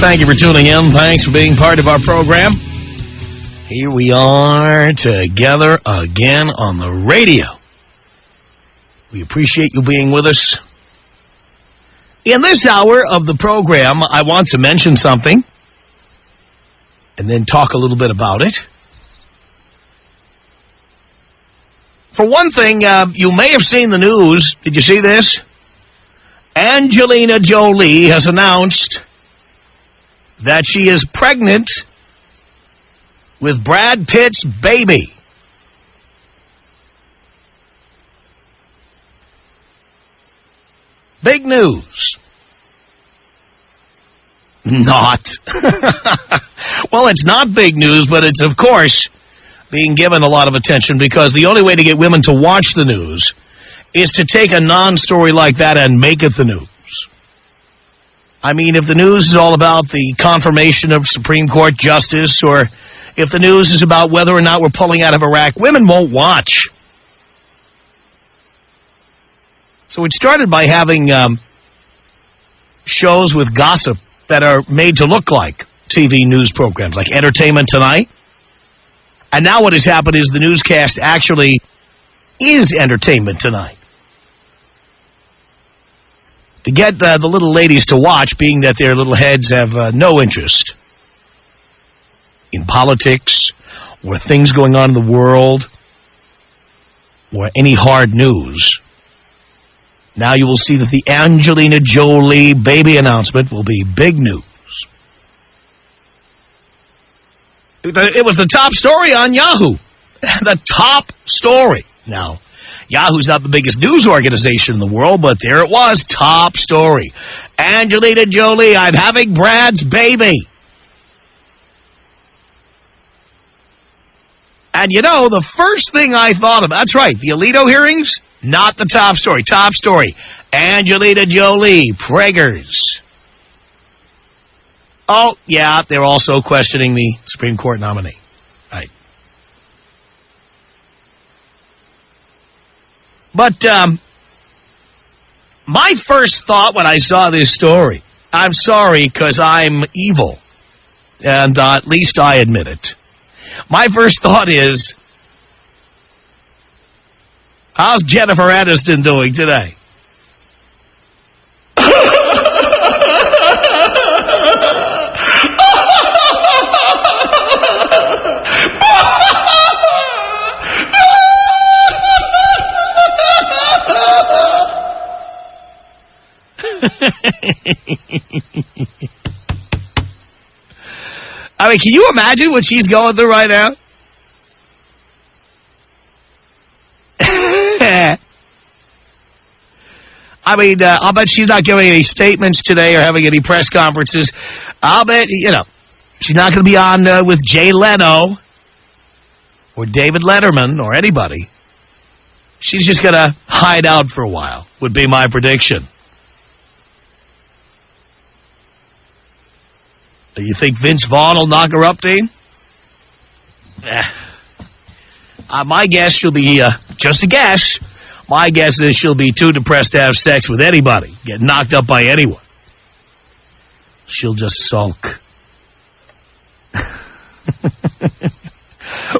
Thank you for tuning in. Thanks for being part of our program. Here we are together again on the radio. We appreciate you being with us. In this hour of the program, I want to mention something and then talk a little bit about it. For one thing, you may have seen the news. Did you see this? Angelina Jolie has announced that she is pregnant with Brad Pitt's baby. Big news. Not. Well, it's not big news, but it's, of course, being given a lot of attention because the only way to get women to watch the news is to take a non-story like that and make it the news. I mean, if the news is all about the confirmation of Supreme Court justice, or if the news is about whether or not we're pulling out of Iraq, women won't watch. So it started by having shows with gossip that are made to look like TV news programs, like Entertainment Tonight. And now what has happened is the newscast actually is Entertainment Tonight. To get the little ladies to watch, being that their little heads have no interest in politics or things going on in the world or any hard news. Now you will see that the Angelina Jolie baby announcement will be big news. It was the top story on Yahoo. The top story. Now, Yahoo's not the biggest news organization in the world, but there it was, top story. Angelina Jolie, I'm having Brad's baby. And you know, the first thing I thought of, that's right, the Alito hearings, not the top story. Top story, Angelina Jolie, preggers. Oh, yeah, they're also questioning the Supreme Court nominee. Right. But my first thought when I saw this story, I'm sorry because I'm evil, and at least I admit it. My first thought is, how's Jennifer Aniston doing today? I mean, can you imagine what she's going through right now? I mean, I'll bet she's not giving any statements today or having any press conferences. I'll bet, you know, she's not going to be on with Jay Leno or David Letterman or anybody. She's just going to hide out for a while, would be my prediction. Do you think Vince Vaughn will knock her up, Dean? My guess, she'll be, just a guess, my guess is she'll be too depressed to have sex with anybody, get knocked up by anyone. She'll just sulk.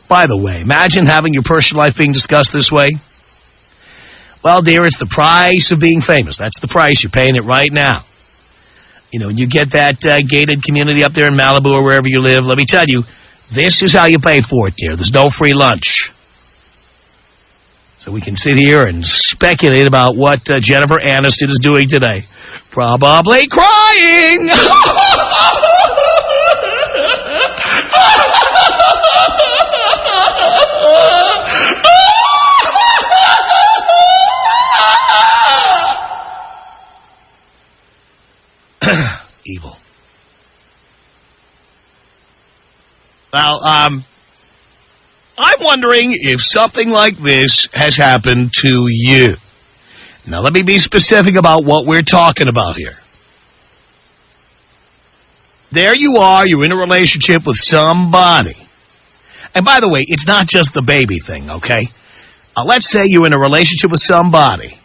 By the way, imagine having your personal life being discussed this way. Well, dear, it's the price of being famous. That's the price. You're paying it right now. You know, you get that gated community up there in Malibu or wherever you live. Let me tell you, this is how you pay for it, dear. There's no free lunch. So we can sit here and speculate about what Jennifer Aniston is doing today. Probably crying. Evil. Well, I'm wondering if something like this has happened to you. Now, let me be specific about what we're talking about here. There you are, you're in a relationship with somebody. And by the way, it's not just the baby thing, okay? Let's say you're in a relationship with somebody.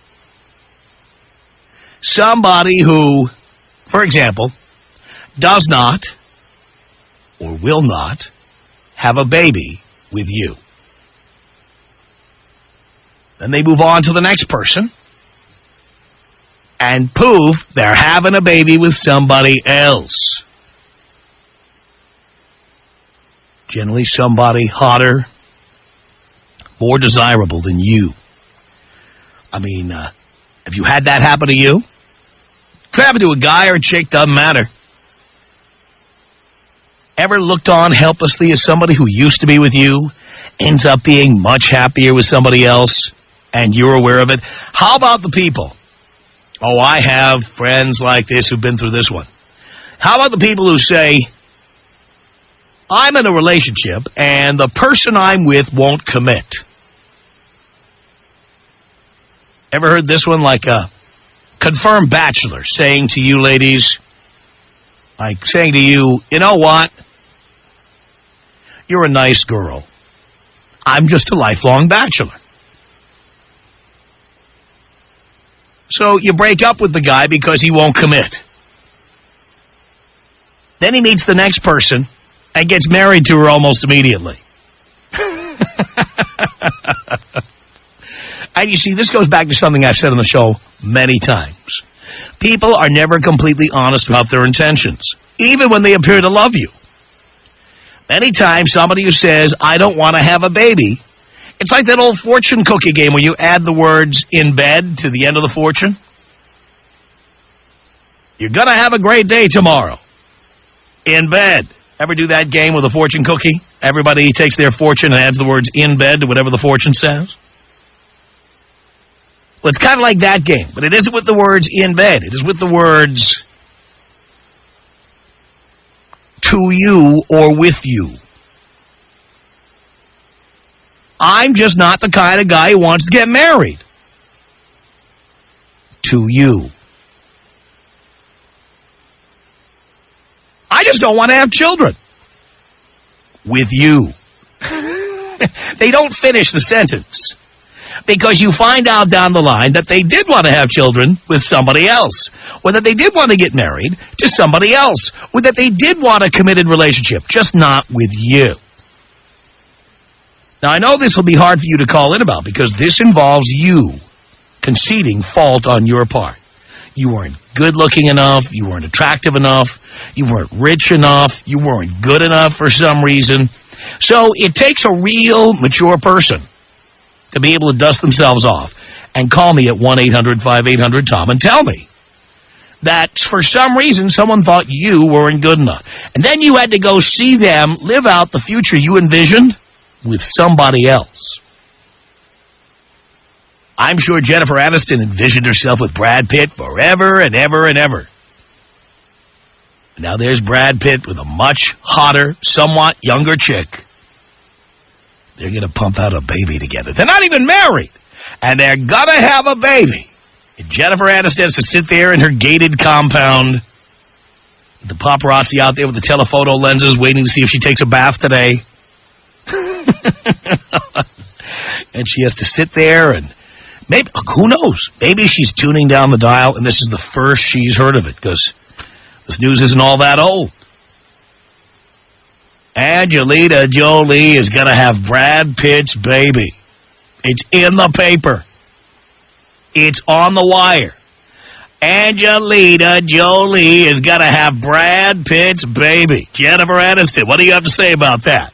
Somebody who, for example, does not or will not have a baby with you. Then they move on to the next person, and poof, they're having a baby with somebody else. Generally somebody hotter, more desirable than you. I mean, have you had that happen to you? Could happen to a guy or a chick, doesn't matter. Ever looked on helplessly as somebody who used to be with you ends up being much happier with somebody else, and you're aware of it? How about the people? Oh, I have friends like this who've been through this one. How about the people who say, I'm in a relationship, and the person I'm with won't commit? Ever heard this one? Like a confirmed bachelor saying to you ladies, like saying to you, you know what? You're a nice girl. I'm just a lifelong bachelor. So you break up with the guy because he won't commit. Then he meets the next person and gets married to her almost immediately. And you see, this goes back to something I've said on the show many times. People are never completely honest about their intentions, even when they appear to love you. Many times, somebody who says, I don't want to have a baby, it's like that old fortune cookie game where you add the words in bed to the end of the fortune. You're going to have a great day tomorrow. In bed. Ever do that game with a fortune cookie? Everybody takes their fortune and adds the words in bed to whatever the fortune says. Well, it's kind of like that game, but it isn't with the words in bed. It is with the words to you or with you. I'm just not the kind of guy who wants to get married. To you. I just don't want to have children. With you. They don't finish the sentence. Because you find out down the line that they did want to have children with somebody else. Or that they did want to get married to somebody else. Or that they did want a committed relationship, just not with you. Now, I know this will be hard for you to call in about because this involves you conceding fault on your part. You weren't good-looking enough. You weren't attractive enough. You weren't rich enough. You weren't good enough for some reason. So it takes a real mature person to be able to dust themselves off and call me at 1-800-5800-TOM and tell me that for some reason someone thought you weren't good enough. And then you had to go see them live out the future you envisioned with somebody else. I'm sure Jennifer Aniston envisioned herself with Brad Pitt forever and ever and ever. Now there's Brad Pitt with a much hotter, somewhat younger chick. They're going to pump out a baby together. They're not even married. And they're going to have a baby. And Jennifer Aniston has to sit there in her gated compound with the paparazzi out there with the telephoto lenses waiting to see if she takes a bath today. And she has to sit there and maybe, who knows, maybe she's tuning down the dial and this is the first she's heard of it because this news isn't all that old. Angelina Jolie is going to have Brad Pitt's baby. It's in the paper. It's on the wire. Angelina Jolie is going to have Brad Pitt's baby. Jennifer Aniston, what do you have to say about that?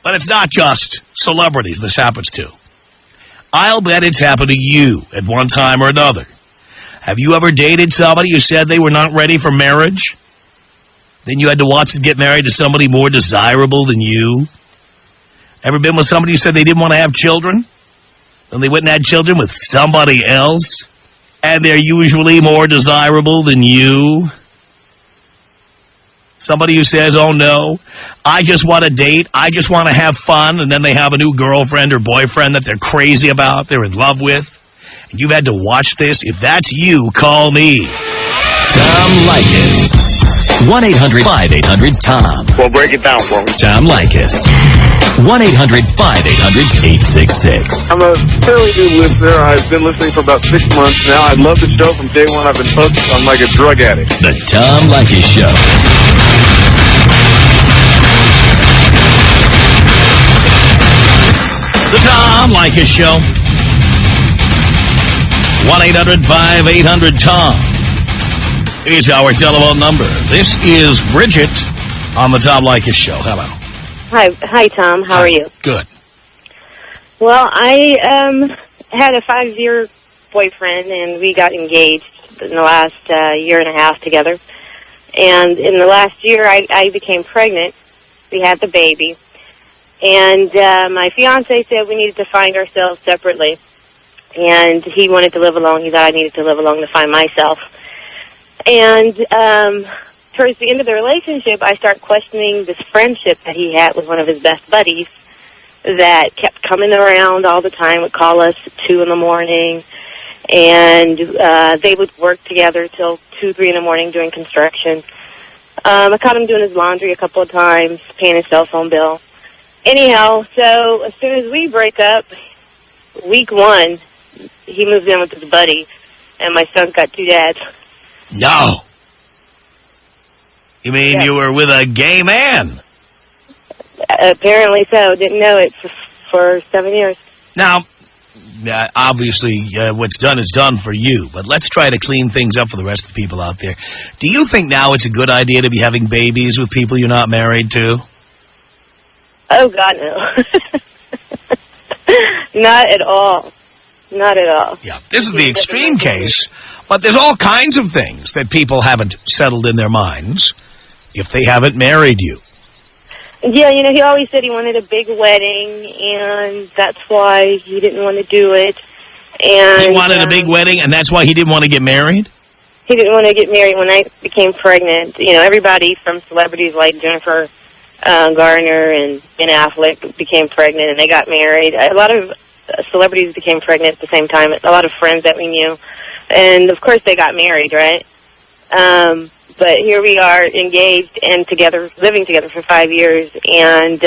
But it's not just celebrities this happens to. I'll bet it's happened to you at one time or another. Have you ever dated somebody who said they were not ready for marriage? Then you had to watch them get married to somebody more desirable than you? Ever been with somebody who said they didn't want to have children? Then they went and had children with somebody else? And they're usually more desirable than you? Somebody who says, oh no, I just want to date, I just want to have fun, and then they have a new girlfriend or boyfriend that they're crazy about, they're in love with. And you've had to watch this. If that's you, call me. Tom Leykis. 1-800-5800-TOM. Well, break it down for me. Tom Leykis. 1-800-5800-866. I'm a fairly new listener. I've been listening for about 6 months now. I love the show from day one. I've been hooked. I'm like a drug addict. The Tom Leykis Show. The Tom Leykis Show. 1-800-5800-TOM is our telephone number. This is Bridget on the Tom Leykis Show. Hello. Hi, Tom. How are you? Good. Well, I had a 5-year boyfriend, and we got engaged in the last year and a half together. And in the last year, I became pregnant. We had the baby. And my fiancé said we needed to find ourselves separately. And he wanted to live alone. He thought I needed to live alone to find myself. And towards the end of the relationship, I started questioning this friendship that he had with one of his best buddies that kept coming around all the time, would call us at 2 in the morning. And they would work together till 2, 3 in the morning doing construction. I caught him doing his laundry a couple of times, paying his cell phone bill. Anyhow, so as soon as we break up, week 1, he moved in with his buddy, and my son's got 2 dads. No. You mean you were with a gay man? Apparently so. Didn't know it for 7 years. Now, obviously, what's done is done for you, but let's try to clean things up for the rest of the people out there. Do you think now it's a good idea to be having babies with people you're not married to? Oh, God, no. Not at all. Not at all. Yeah, this is the extreme case, but there's all kinds of things that people haven't settled in their minds if they haven't married you. Yeah, you know, he always said he wanted a big wedding, and that's why he didn't want to do it. And he wanted a big wedding, and that's why he didn't want to get married? He didn't want to get married when I became pregnant. You know, everybody from celebrities like Jennifer Garner and Ben Affleck became pregnant, and they got married. A lot of celebrities became pregnant at the same time, a lot of friends that we knew. And, of course, they got married, right? But here we are engaged and together, living together for 5 years, and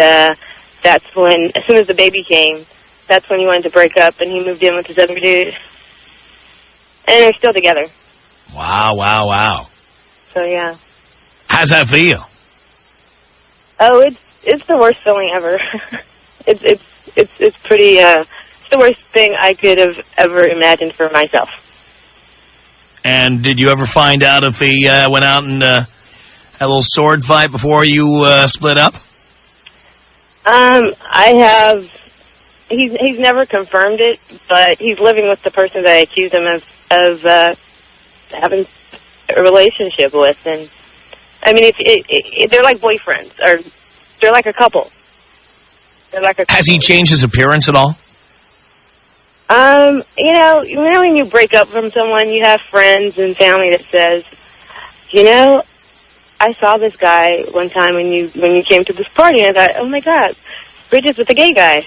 that's when, as soon as the baby came, that's when he wanted to break up, and he moved in with this other dude. And they're still together. Wow, wow, wow. So, yeah. How's that feel? Oh, it's the worst feeling ever. It's pretty, it's the worst thing I could have ever imagined for myself. And did you ever find out if he went out and had a little sword fight before you split up? I have. He's never confirmed it, but he's living with the person that I accused him of having a relationship with. And I mean, they're like boyfriends, or they're like a couple. They're like a couple. Has he changed his appearance at all? You know, when you break up from someone, you have friends and family that says, you know, I saw this guy one time when you came to this party, and I thought, oh my God, Bridget's with the gay guy.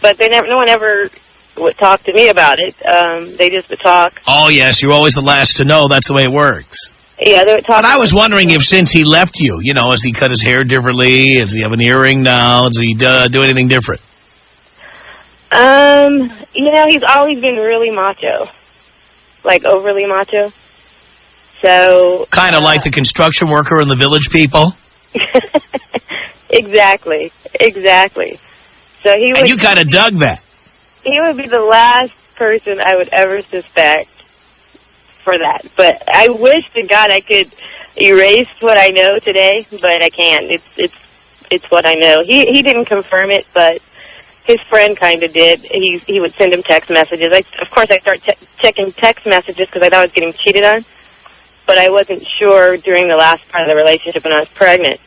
But no one ever would talk to me about it. They just would talk. Oh yes, you're always the last to know. That's the way it works. Yeah, they would talk. But I was wondering if since he left you, you know, has he cut his hair differently? Does he have an earring now? Does he do anything different? You know, he's always been really macho, like overly macho. So kind of like the construction worker and the village people. Exactly. So he would. And you kind of dug that. He would be the last person I would ever suspect for that. But I wish to God I could erase what I know today, but I can't. It's what I know. He didn't confirm it, but his friend kind of did. He would send him text messages. Of course, I started checking text messages because I thought I was getting cheated on. But I wasn't sure during the last part of the relationship when I was pregnant.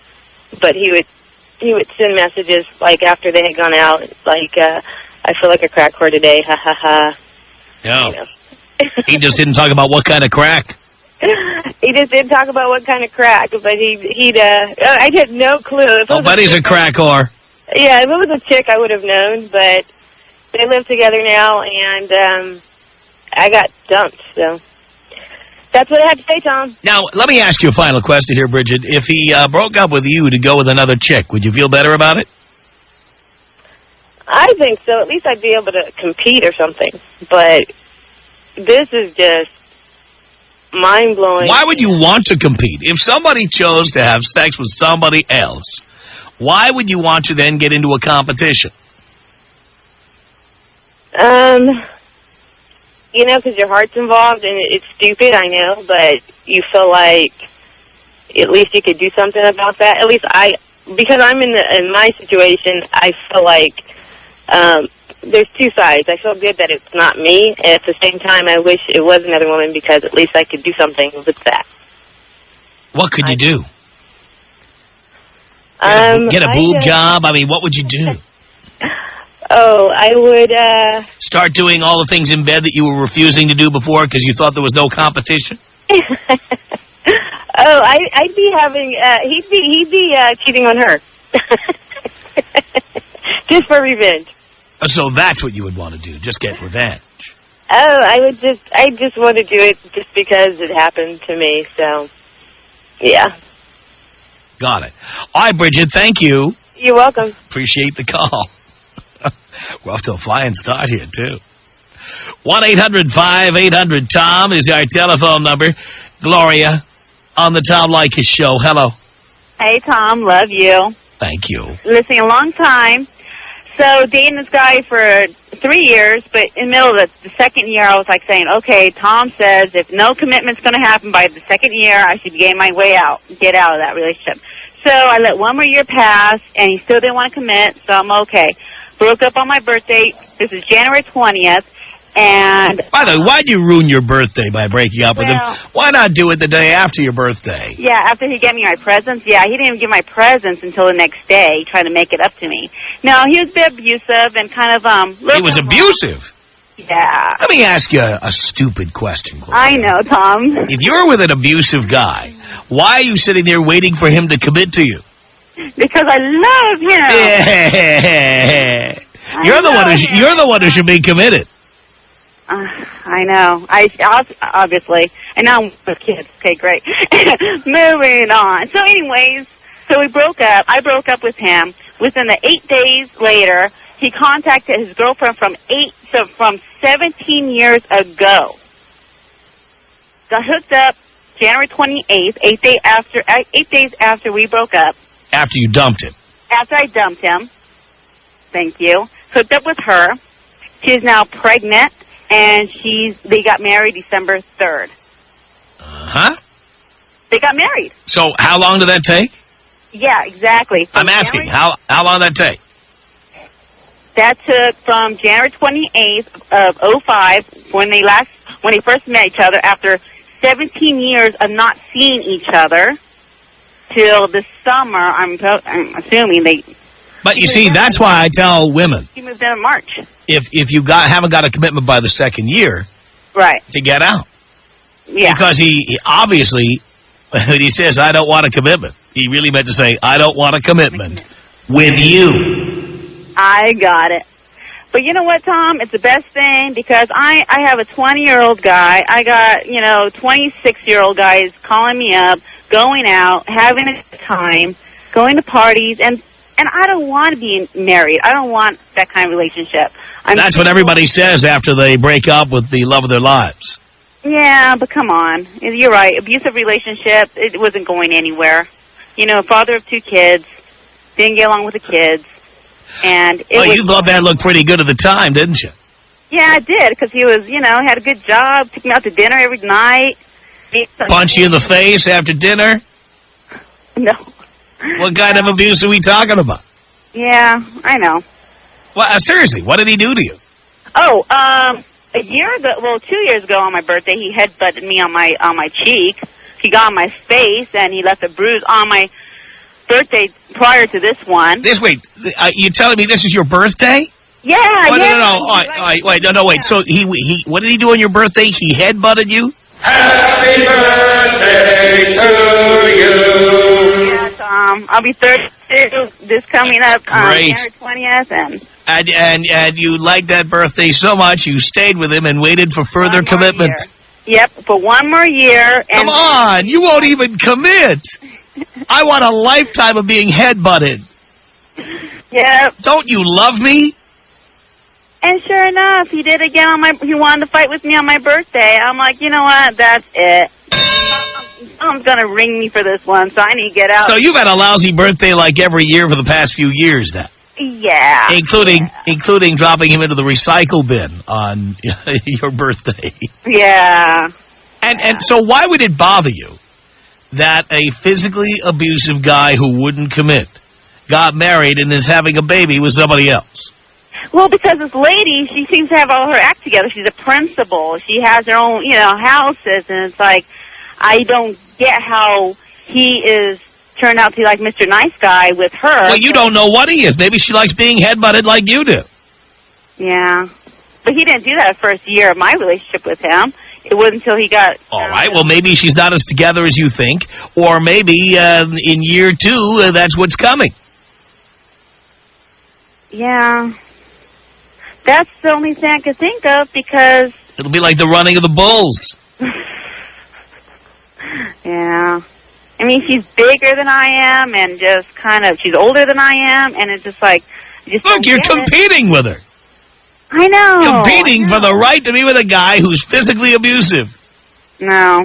But he would send messages like after they had gone out, like I feel like a crack whore today, ha ha ha. Yeah. You know. He just didn't talk about what kind of crack. He just didn't talk about what kind of crack, but I had no clue. Oh, buddy's a crack whore. Yeah, if it was a chick, I would have known, but they live together now, and I got dumped, so. That's what I have to say, Tom. Now, let me ask you a final question here, Bridget. If he broke up with you to go with another chick, would you feel better about it? I think so. At least I'd be able to compete or something. But this is just mind-blowing. Why would you want to compete? If somebody chose to have sex with somebody else, why would you want to then get into a competition? You know, because your heart's involved, and it's stupid, I know, but you feel like at least you could do something about that. At least because I'm in my situation, I feel like there's two sides. I feel good that it's not me, and at the same time, I wish it was another woman because at least I could do something with that. What could you do? Get a boob job? I mean, what would you do? Oh, I would... Start doing all the things in bed that you were refusing to do before because you thought there was no competition? I'd be having... he'd be cheating on her. Just for revenge. So that's what you would want to do, just get revenge. Oh, I just want to do it just because it happened to me, so... Yeah. Got it. All right, Bridget, thank you. You're welcome. Appreciate the call. We're off to a flying start here, too. 1-800-5800-TOM is our telephone number. Gloria on the Tom Leykis Show. Hello. Hey, Tom. Love you. Thank you. Listening a long time. So, dating this guy for 3 years, but in the middle of the second year, I was like saying, okay, Tom says if no commitment's going to happen by the second year, I should get my way out, get out of that relationship. So, I let one more year pass, and he still didn't want to commit, so I'm okay. Broke up on my birthday. This is January 20th, and... By the way, why'd you ruin your birthday by breaking up with him? Why not do it the day after your birthday? Yeah, after he gave me my presents. Yeah, he didn't even give my presents until the next day, trying to make it up to me. No, he was a bit abusive and kind of... He was abusive? Yeah. Let me ask you a stupid question, Gloria. I know, Tom. If you're with an abusive guy, why are you sitting there waiting for him to commit to you? Because I love him. Yeah. You're the one who should be committed. I know. Obviously. And now I'm with kids. Okay, great. Moving on. So anyways, so we broke up. I broke up with him. Within the 8 days later, he contacted his girlfriend from 17 years ago. Got hooked up January 28th, 8 days after we broke up. After you dumped him. After I dumped him. Thank you. Hooked up with her. She's now pregnant, and they got married December 3rd. Uh-huh. They got married. So how long did that take? Yeah, exactly. I'm asking, how long did that take? That took from January 28th of 2005, when they first met each other, after 17 years of not seeing each other, till the summer. I'm assuming they. But you see, that's why I tell women. He moved in March. If you haven't got a commitment by the second year, right, to get out. Yeah. Because he obviously, when he says I don't want a commitment, he really meant to say I don't want a commitment with you. I got it. But you know what, Tom? It's the best thing because I have a 20-year-old guy. I got, 26-year-old guys calling me up, going out, having a time, going to parties, and I don't want to be married. I don't want that kind of relationship. That's what everybody says after they break up with the love of their lives. Yeah, but come on. You're right. Abusive relationship, it wasn't going anywhere. Father of 2 kids, didn't get along with the kids. And you thought that looked pretty good at the time, didn't you? Yeah, I did, because he was, had a good job, took me out to dinner every night. Punch you in the face after dinner? No. What kind of abuse are we talking about? Yeah, I know. Well, seriously, what did he do to you? Oh, a year ago, 2 years ago on my birthday, he headbutted me on my cheek. He got on my face, and he left a bruise on my birthday prior to this one. Wait, you telling me this is your birthday? Yeah, No. Wait. So he what did he do on your birthday? He headbutted you? Happy birthday to you. Yeah, Tom. I'll be 32 this coming up January 20th, and you liked that birthday so much you stayed with him and waited for further commitment. Yep, for 1 more year. And Come on, you won't even commit. I want a lifetime of being headbutted. Yep. Don't you love me? And sure enough, he did again he wanted to fight with me on my birthday. I'm like, you know what? That's it. Mom's going to ring me for this one, so I need to get out. So you've had a lousy birthday like every year for the past few years then? Yeah. Including dropping him into the recycle bin on your birthday. Yeah. And so why would it bother you that a physically abusive guy who wouldn't commit got married and is having a baby with somebody else? Well, because this lady, she seems to have all her act together. She's a principal. She has her own, houses, and it's like, I don't get how he is turned out to be like Mr. Nice Guy with her. Well, you don't know what he is. Maybe she likes being headbutted like you do. Yeah. But he didn't do that first year of my relationship with him. It wasn't until he got... All right, well, maybe she's not as together as you think, or maybe in year 2, that's what's coming. Yeah. That's the only thing I could think of, because... It'll be like the running of the bulls. Yeah. I mean, she's bigger than I am, and just she's older than I am, and it's just like... Look, you're competing with her. I know. Competing for the right to be with a guy who's physically abusive. No.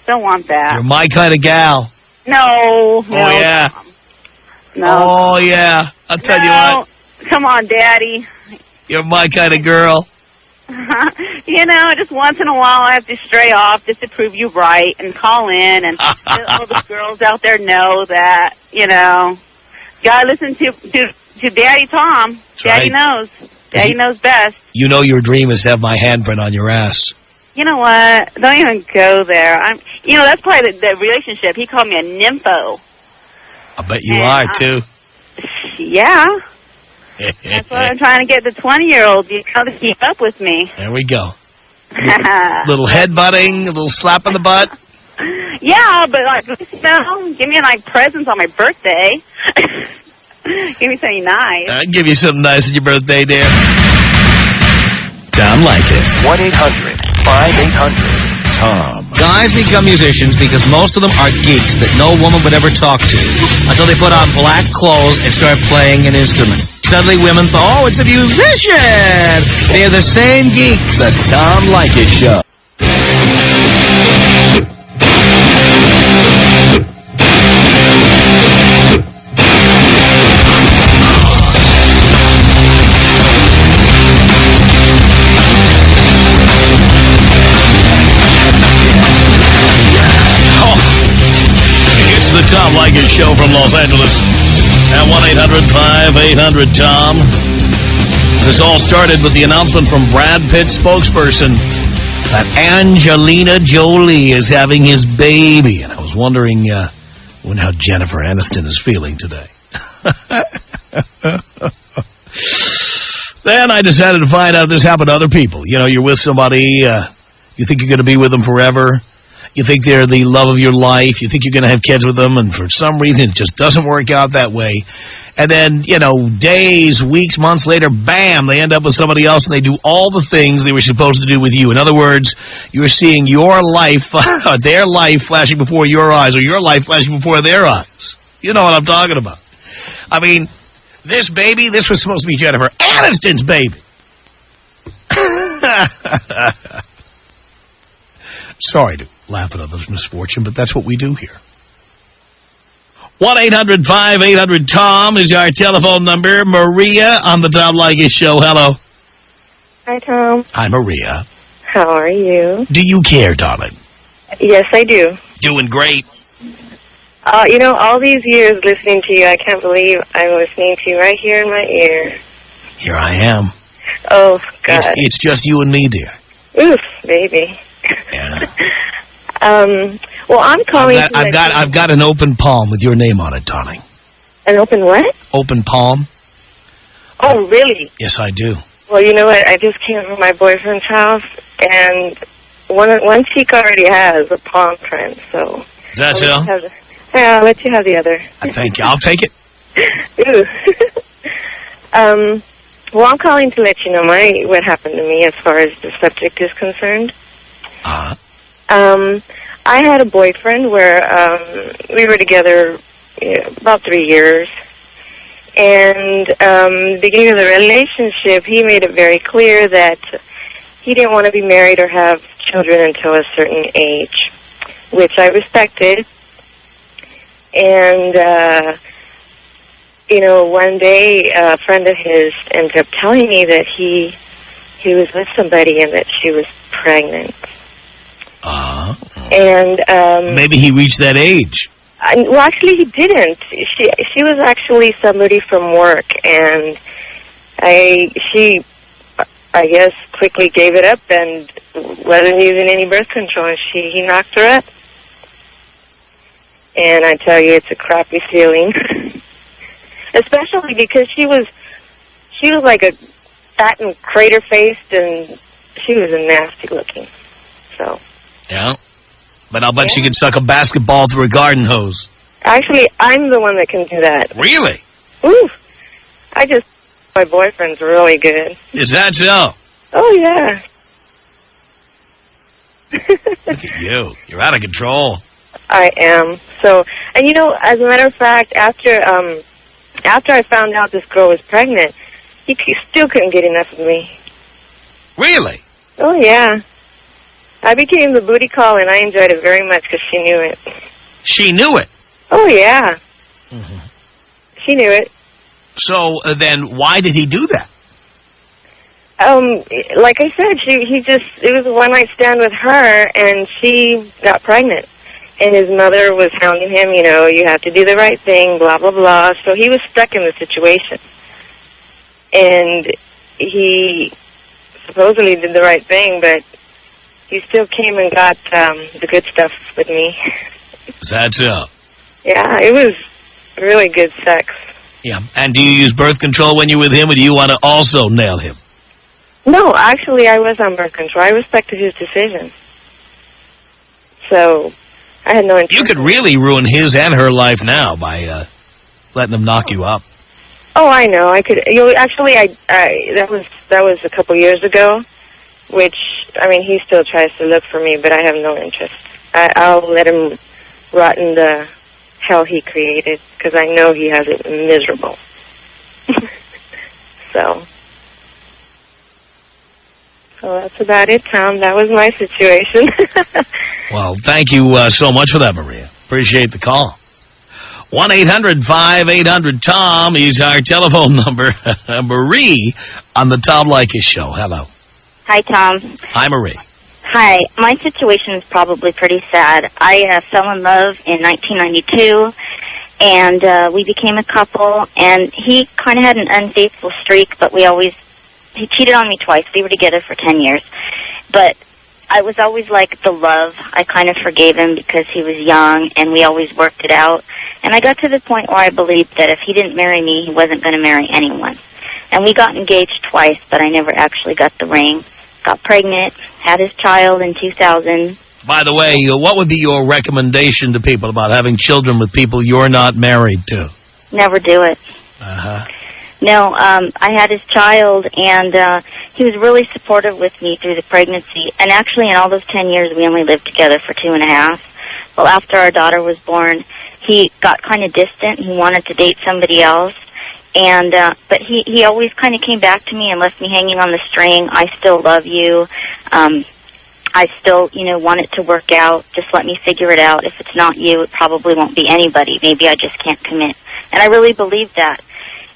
Don't want that. You're my kind of gal. No. Oh, yeah. No. Oh, yeah. I'll tell you what. Come on, Daddy. You're my kind of girl. Just once in a while I have to stray off just to prove you right and call in, and all the girls out there know that, gotta listen to Daddy Tom. That's Daddy knows. Daddy knows best. You know your dream is to have my handprint on your ass. You know what? Don't even go there. That's probably the relationship. He called me a nympho. I bet you are, too. Yeah. That's why I'm trying to get the 20-year-old to keep up with me. There we go. Little headbutting, a little slap on the butt. Yeah, but give me presents on my birthday. Give me something nice. I'll give you something nice on your birthday, dear. Tom Leykis. 1-800-5800-TOM. Guys become musicians because most of them are geeks that no woman would ever talk to until they put on black clothes and start playing an instrument. Suddenly women thought, oh, it's a musician. They're the same geeks. The Tom Leykis Show. The Tom Leykis Show from Los Angeles at 1-800-5800-TOM. This all started with the announcement from Brad Pitt's spokesperson that Angelina Jolie is having his baby. And I was wondering how Jennifer Aniston is feeling today. Then I decided to find out this happened to other people. You're with somebody, you think you're going to be with them forever. You think they're the love of your life. You think you're going to have kids with them, and for some reason it just doesn't work out that way. And then, days, weeks, months later, bam, they end up with somebody else, and they do all the things they were supposed to do with you. In other words, you're seeing your life, their life flashing before your eyes, or your life flashing before their eyes. You know what I'm talking about. I mean, this baby, this was supposed to be Jennifer Aniston's baby. Sorry to laugh at others' misfortune, but that's what we do here. 1-800-5800-TOM is our telephone number. Maria on the Tom Leykis Show. Hello. Hi, Tom. Hi, Maria. How are you? Do you care, darling? Yes, I do. Doing great. All these years listening to you, I can't believe I'm listening to you right here in my ear. Here I am. Oh, God. It's just you and me, dear. Oof, baby. Yeah. Well, I'm calling. I've got an open palm with your name on it, darling. An open what? Open palm. Oh, really? Yes, I do. Well, you know what? I just came from my boyfriend's house, and one cheek already has a palm print. So. Is that so? I'll let you have the other. Thank you. I'll take it. Ooh. Well, I'm calling to let you know what happened to me as far as the subject is concerned. I had a boyfriend where we were together about 3 years. And beginning of the relationship, he made it very clear that he didn't want to be married or have children until a certain age, which I respected. And, one day a friend of his ended up telling me that he was with somebody and that she was pregnant. And maybe he reached that age. Well, actually, he didn't. She was actually somebody from work, and she, I guess, quickly gave it up and wasn't using any birth control, and he knocked her up. And I tell you, it's a crappy feeling, especially because she was like a fat and crater-faced, and she was nasty looking. So. Yeah. But I'll bet you can suck a basketball through a garden hose. Actually, I'm the one that can do that. Really? Ooh. My boyfriend's really good. Is that so? Oh, yeah. Look at you. You're out of control. I am. So, and as a matter of fact, after I found out this girl was pregnant, he still couldn't get enough of me. Really? Oh, yeah. I became the booty call, and I enjoyed it very much because she knew it. She knew it? Oh, yeah. Mm-hmm. She knew it. So then why did he do that? Like I said, it was a one-night stand with her, and she got pregnant. And his mother was hounding him, you have to do the right thing, blah, blah, blah. So he was stuck in the situation. And he supposedly did the right thing, but he still came and got the good stuff with me. Is that so? Yeah, it was really good sex. Yeah. And do you use birth control when you're with him, or do you want to also nail him? No, actually, I was on birth control. I respected his decision. So I had no interest. You could really ruin his and her life now by letting them knock you up. Oh, I know. I could. Actually, that was a couple years ago. Which, he still tries to look for me, but I have no interest. I'll let him rot in the hell he created, because I know he has it miserable. So that's about it, Tom. That was my situation. Well, thank you so much for that, Maria. Appreciate the call. 1-800-5800-TOM is our telephone number. Marie on the Tom Leykis Show. Hello. Hi, Tom. Hi, Marie. Hi. My situation is probably pretty sad. I fell in love in 1992, and we became a couple, and he kind of had an unfaithful streak, but he cheated on me twice. We were together for 10 years. But I was always like the love. I kind of forgave him because he was young, and we always worked it out. And I got to the point where I believed that if he didn't marry me, he wasn't going to marry anyone. And we got engaged twice, but I never actually got the ring. Got pregnant, had his child in 2000. By the way, what would be your recommendation to people about having children with people you're not married to? Never do it. Uh-huh. No, I had his child, and he was really supportive with me through the pregnancy. And actually, in all those 10 years, we only lived together for 2.5. Well, after our daughter was born, he got kind of distant. He wanted to date somebody else. And but he always kind of came back to me and left me hanging on the string. I still love you. I still, want it to work out. Just let me figure it out. If it's not you, it probably won't be anybody. Maybe I just can't commit. And I really believe that.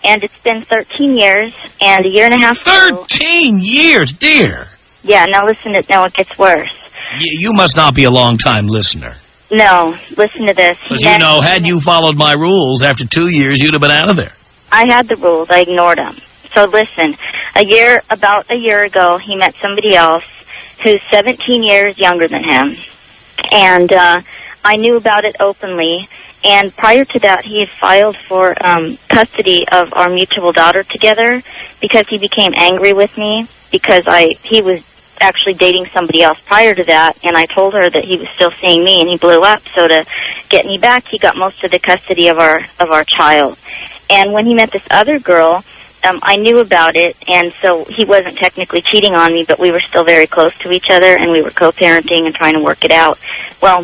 And it's been 13 years and a year and a half ago. 13 years, dear. Yeah, now listen, now it gets worse. You must not be a long-time listener. No, listen to this. Because, had you followed my rules, after 2 years, you'd have been out of there. I had the rules. I ignored them. So listen, about a year ago, he met somebody else who's 17 years younger than him. And I knew about it openly. And prior to that, he had filed for custody of our mutual daughter together because he became angry with me because he was actually dating somebody else prior to that, and I told her that he was still seeing me, and he blew up. So to get me back, he got most of the custody of our child. And when he met this other girl, I knew about it, and so he wasn't technically cheating on me, but we were still very close to each other, and we were co-parenting and trying to work it out. Well,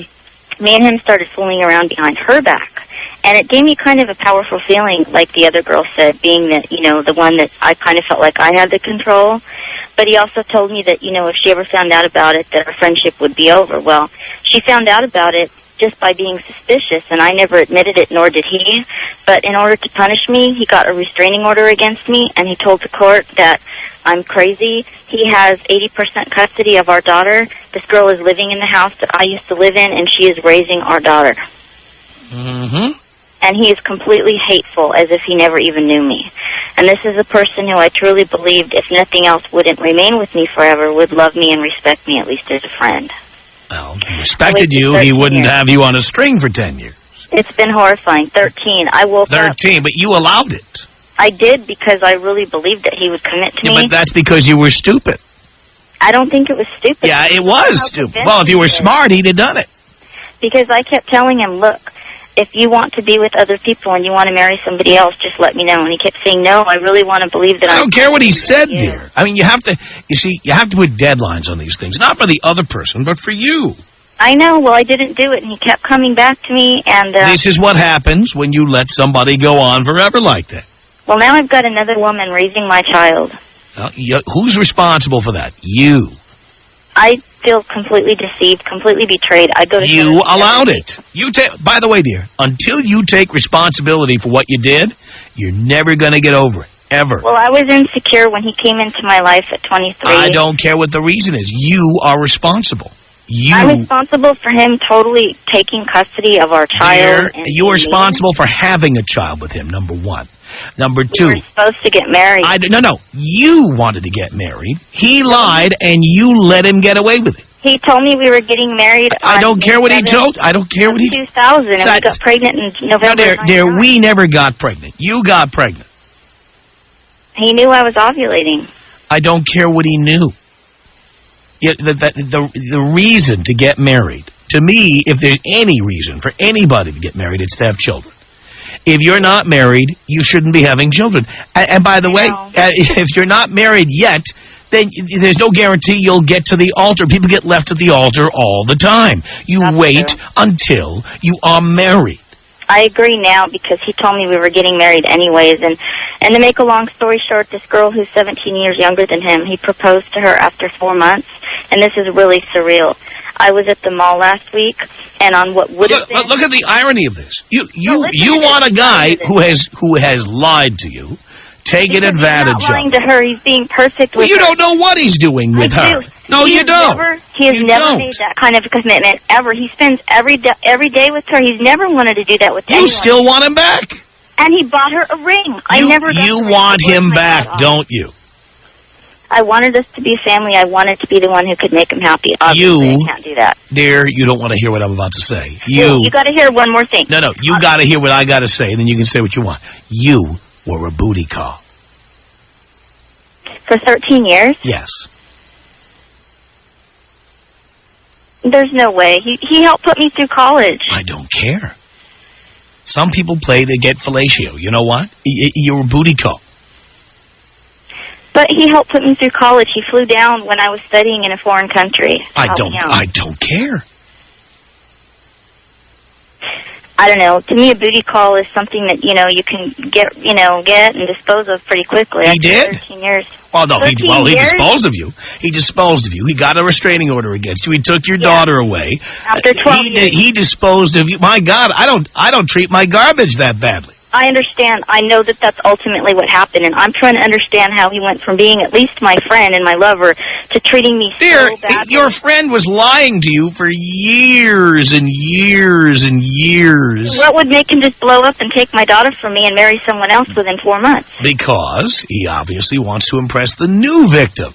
me and him started fooling around behind her back, and it gave me kind of a powerful feeling, like the other girl said, being that, the one that I kind of felt like I had the control. But he also told me that, if she ever found out about it, that our friendship would be over. Well, she found out about it just by being suspicious, and I never admitted it, nor did he. But in order to punish me, he got a restraining order against me, and he told the court that I'm crazy. He has 80% custody of our daughter. This girl is living in the house that I used to live in, and she is raising our daughter. Mm-hmm. And he is completely hateful, as if he never even knew me. And this is a person who I truly believed, if nothing else, wouldn't remain with me forever, would love me and respect me, at least as a friend. Well, he respected you. He wouldn't have you on a string for 10 years. It's been horrifying. 13. I woke up. 13, but you allowed it. I did, because I really believed that he would commit to me. But that's because you were stupid. I don't think it was stupid. Yeah, it was stupid. Well, if you were smart, he'd have done it. Because I kept telling him, look, if you want to be with other people and you want to marry somebody else, just let me know. And he kept saying, no, I really want to believe that I don't care what he said, dear. I mean, you have to put deadlines on these things. Not for the other person, but for you. I know. Well, I didn't do it, and he kept coming back to me. And this is what happens when you let somebody go on forever like that. Well, now I've got another woman raising my child. Who's responsible for that? You. I feel completely deceived, completely betrayed. I go to You allowed it. By the way, dear, until you take responsibility for what you did, you're never going to get over it, ever. Well, I was insecure when he came into my life at 23. I don't care what the reason is. You are responsible. I'm responsible for him totally taking custody of our child. Dear, you're responsible for having a child with him, number one. Number two. We were supposed to get married. No. You wanted to get married. He lied, and you let him get away with it. He told me we were getting married I don't care what he told. I don't care what he... 2000, and we got pregnant in November. No, dear, we never got pregnant. You got pregnant. He knew I was ovulating. I don't care what he knew. The reason to get married, to me, if there's any reason for anybody to get married, it's to have children. If you're not married, you shouldn't be having children. And by the way, if you're not married yet, then there's no guarantee you'll get to the altar. People get left at the altar all the time. You wait until you are married. I agree now, because he told me we were getting married anyways. And to make a long story short, this girl who's 17 years younger than him, he proposed to her after 4 months. And this is really surreal. I was at the mall last week, and on what would have been... Look at the irony of this. You want a guy who has lied to you, taken advantage of. He's not lying to her. He's being perfect with her. You don't know what he's doing with her. No, you don't. He has never made that kind of a commitment, ever. He spends every day with her. He's never wanted to do that with anyone. You still want him back. And he bought her a ring. You want him back, don't you? I wanted us to be a family. I wanted to be the one who could make him happy. Obviously, I can't do that. Dear, you don't want to hear what I'm about to say. You got to hear one more thing. No, you got to hear what I got to say, and then you can say what you want. You were a booty call. For 13 years? Yes. There's no way. He helped put me through college. I don't care. Some people play to get fellatio. You know what? You're a booty call. But he helped put me through college. He flew down when I was studying in a foreign country. I don't care. I don't know. To me, a booty call is something that, you can get and dispose of pretty quickly. He did? 13 years. Well, no, he disposed of you. He disposed of you. He got a restraining order against you. He took your daughter away. After 12 years. He disposed of you. My God, I don't treat my garbage that badly. I understand. I know that that's ultimately what happened, and I'm trying to understand how he went from being at least my friend and my lover to treating me so badly. Your friend was lying to you for years and years and years. What would make him just blow up and take my daughter from me and marry someone else within 4 months? Because he obviously wants to impress the new victim.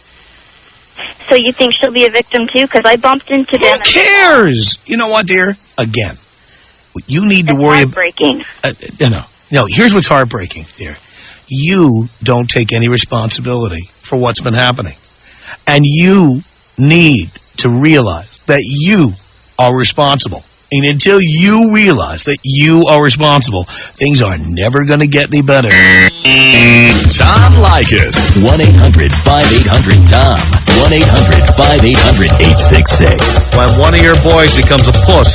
So you think she'll be a victim too? Because I bumped into them. Who cares? You know what, dear? Again, you need to worry about... heartbreaking. No, here's what's heartbreaking, dear. You don't take any responsibility for what's been happening. And you need to realize that you are responsible. And until you realize that you are responsible, things are never going to get any better. Tom Leykis. 1-800-5800-TOM. 1-800-5800-866. When one of your boys becomes a puss,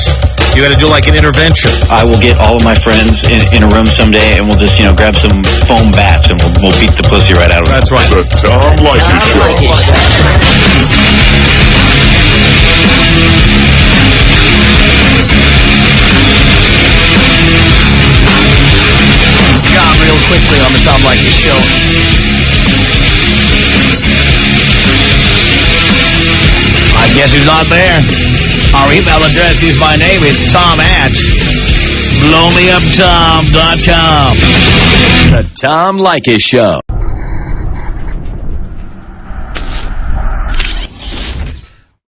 you got to do like an intervention. I will get all of my friends in a room someday, and we'll just, grab some foam bats, and we'll beat the pussy right out of it. That's right. The Tom Leykis Show. Real quickly on the Tom Leykis Show. I guess who's not there? Our email address is my name. It's tom@blowmeuptom.com. The Tom Leykis Show.